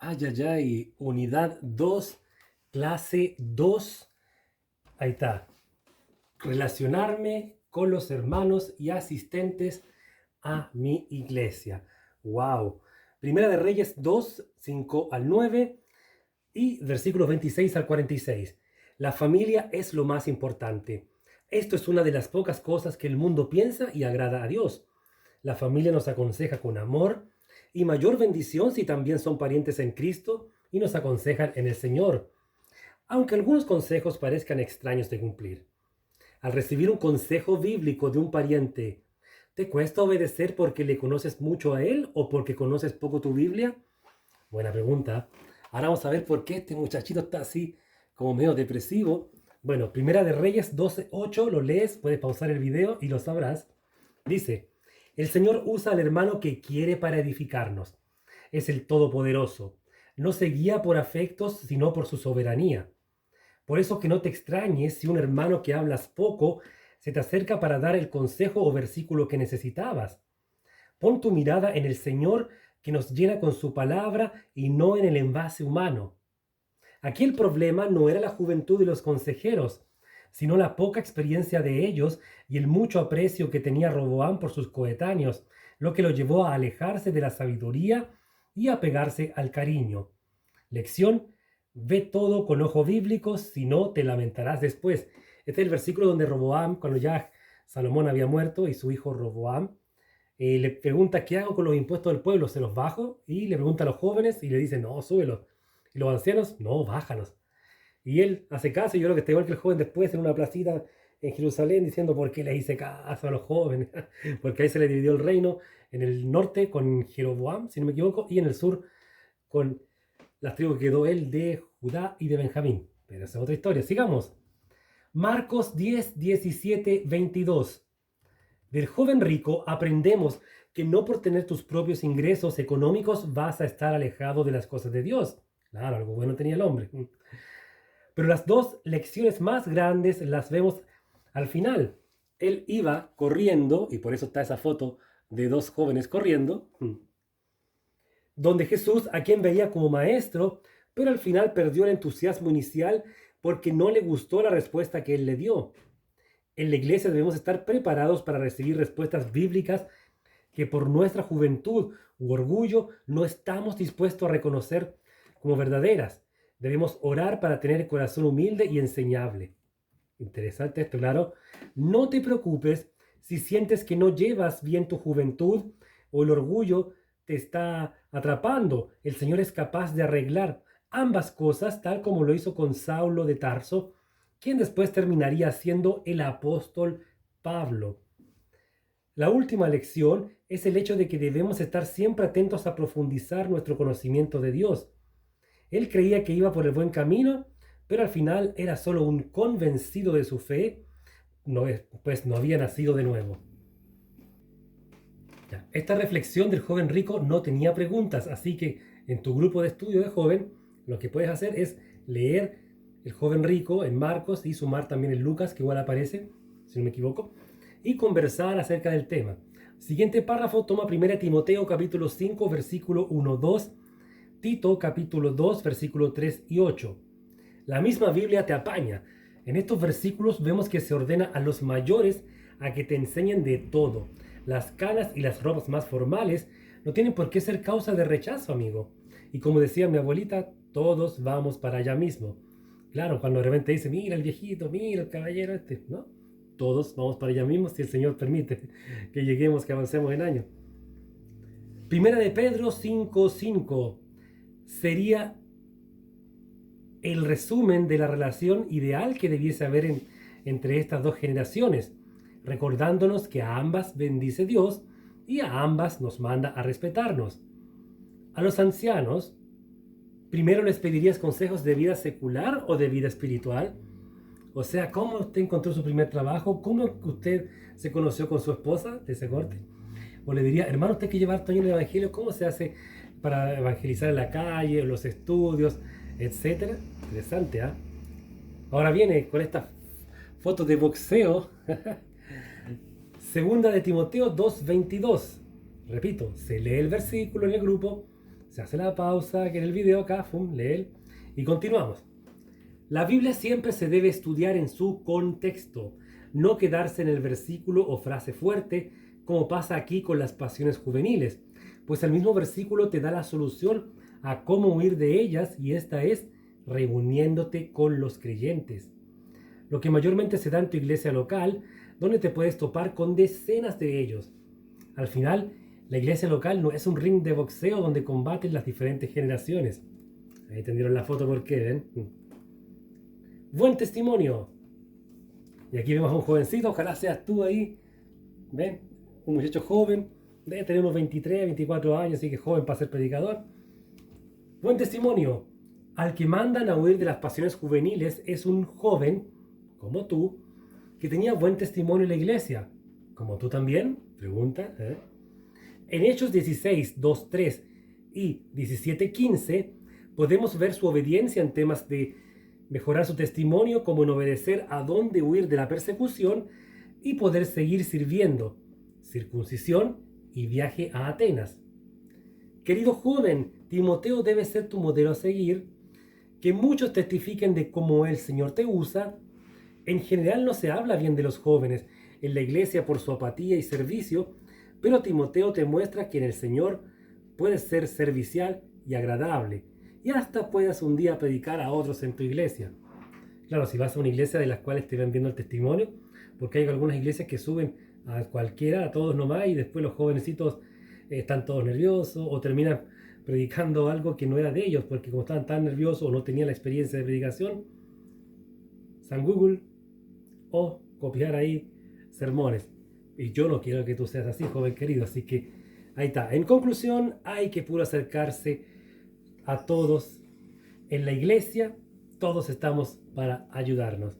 Ay, ay, ay, unidad 2, clase 2. Ahí está. Relacionarme con los hermanos y asistentes a mi iglesia. Wow. Primera de Reyes 2, 5 al 9 y versículos 26 al 46. La familia es lo más importante. Esto es una de las pocas cosas que el mundo piensa y agrada a Dios. La familia nos aconseja con amor y mayor bendición si también son parientes en Cristo y nos aconsejan en el Señor, aunque algunos consejos parezcan extraños de cumplir. Al recibir un consejo bíblico de un pariente, ¿te cuesta obedecer porque le conoces mucho a él o porque conoces poco tu Biblia? Buena pregunta. Ahora vamos a ver por qué este muchachito está así como medio depresivo. Bueno, Primera de Reyes 12:8, lo lees, puedes pausar el video y lo sabrás. Dice, el Señor usa al hermano que quiere para edificarnos. Es el Todopoderoso. No se guía por afectos, sino por su soberanía. Por eso que no te extrañes si un hermano que hablas poco se te acerca para dar el consejo o versículo que necesitabas. Pon tu mirada en el Señor que nos llena con su palabra y no en el envase humano. Aquí el problema no era la juventud de los consejeros, sino la poca experiencia de ellos y el mucho aprecio que tenía Roboam por sus coetáneos, lo que lo llevó a alejarse de la sabiduría y a pegarse al cariño. Lección: ve todo con ojo bíblico, si no te lamentarás después. Este es el versículo donde Roboam, cuando ya Salomón había muerto y su hijo Roboam, le pregunta: ¿qué hago con los impuestos del pueblo? ¿Se los bajo? Y le pregunta a los jóvenes y le dicen: no, súbelos. Y los ancianos: no, bájalos. Y él hace caso, y yo creo que está igual que el joven después en una placita en Jerusalén diciendo: ¿por qué le hice caso a los jóvenes? Porque ahí se le dividió el reino en el norte con Jeroboam, si no me equivoco, y en el sur con las tribus que quedó él de Judá y de Benjamín. Pero esa es otra historia. Sigamos. Marcos 10, 17, 22. Del joven rico aprendemos que no por tener tus propios ingresos económicos vas a estar alejado de las cosas de Dios. Claro, algo bueno tenía el hombre. Pero las dos lecciones más grandes las vemos al final. Él iba corriendo, y por eso está esa foto de dos jóvenes corriendo, donde Jesús, a quien veía como maestro, pero al final perdió el entusiasmo inicial porque no le gustó la respuesta que él le dio. En la iglesia debemos estar preparados para recibir respuestas bíblicas que por nuestra juventud u orgullo no estamos dispuestos a reconocer como verdaderas. Debemos orar para tener el corazón humilde y enseñable. Interesante esto, claro. No te preocupes si sientes que no llevas bien tu juventud o el orgullo te está atrapando. El Señor es capaz de arreglar ambas cosas, tal como lo hizo con Saulo de Tarso, quien después terminaría siendo el apóstol Pablo. La última lección es el hecho de que debemos estar siempre atentos a profundizar nuestro conocimiento de Dios. Él creía que iba por el buen camino, pero al final era solo un convencido de su fe, pues no había nacido de nuevo. Ya. Esta reflexión del joven rico no tenía preguntas, así que en tu grupo de estudio de joven, lo que puedes hacer es leer el joven rico en Marcos y sumar también en Lucas, que igual aparece, si no me equivoco, y conversar acerca del tema. Siguiente párrafo toma 1 Timoteo capítulo 5, versículo 1, 2, Tito capítulo 2, versículo 3 y 8. La misma Biblia te apaña. En estos versículos vemos que se ordena a los mayores a que te enseñen de todo. Las canas y las ropas más formales no tienen por qué ser causa de rechazo, amigo. Y como decía mi abuelita, todos vamos para allá mismo. Claro, cuando de repente dice: mira el viejito, mira el caballero este, ¿no? Todos vamos para allá mismo si el Señor permite que lleguemos, que avancemos en años. Primera de Pedro 5:5 sería el resumen de la relación ideal que debiese haber entre estas dos generaciones, recordándonos que a ambas bendice Dios y a ambas nos manda a respetarnos. A los ancianos, primero les pedirías consejos de vida secular o de vida espiritual. O sea, ¿cómo usted encontró su primer trabajo? ¿Cómo usted se conoció con su esposa de ese corte? O le diría: hermano, usted hay que llevar todo en el evangelio, ¿cómo se hace para evangelizar en la calle, en los estudios, etcétera? Interesante, ¿ah? Ahora viene con estas fotos de boxeo. Segunda de Timoteo 2:22. Repito, se lee el versículo en el grupo, Se hace la pausa que en el video acá, ¡fum!, lee y continuamos. La Biblia siempre se debe estudiar en su contexto, no quedarse en el versículo o frase fuerte, como pasa aquí con las pasiones juveniles, pues el mismo versículo te da la solución a cómo huir de ellas, y esta es reuniéndote con los creyentes. Lo que mayormente se da en tu iglesia local, donde te puedes topar con decenas de ellos. Al final, la iglesia local no es un ring de boxeo donde combaten las diferentes generaciones. Ahí tendieron la foto porque ven. Buen testimonio. Y aquí vemos a un jovencito, ojalá seas tú ahí. ¿Ven? Un muchacho joven, debe tener unos 23, 24 años, así que joven para ser predicador. Buen testimonio. Al que mandan a huir de las pasiones juveniles es un joven, como tú, que tenía buen testimonio en la iglesia. ¿Como tú también? Pregunta. En Hechos 16, 2, 3 y 17, 15 podemos ver su obediencia en temas de mejorar su testimonio, como en obedecer a dónde huir de la persecución y poder seguir sirviendo, circuncisión y viaje a Atenas. Querido joven, Timoteo debe ser tu modelo a seguir, que muchos testifiquen de cómo el Señor te usa. En general no se habla bien de los jóvenes en la iglesia por su apatía y servicio, pero Timoteo te muestra que en el Señor puedes ser servicial y agradable, y hasta puedas un día predicar a otros en tu iglesia. Claro, si vas a una iglesia de las cuales te van viendo el testimonio, porque hay algunas iglesias que suben a cualquiera, a todos nomás, y después los jovencitos están todos nerviosos o terminan predicando algo que no era de ellos, porque como estaban tan nerviosos o no tenían la experiencia de predicación, San Google o copiar ahí sermones. Y yo no quiero que tú seas así, joven querido, así que ahí está. En conclusión, hay que puro acercarse a todos en la iglesia. Todos estamos para ayudarnos.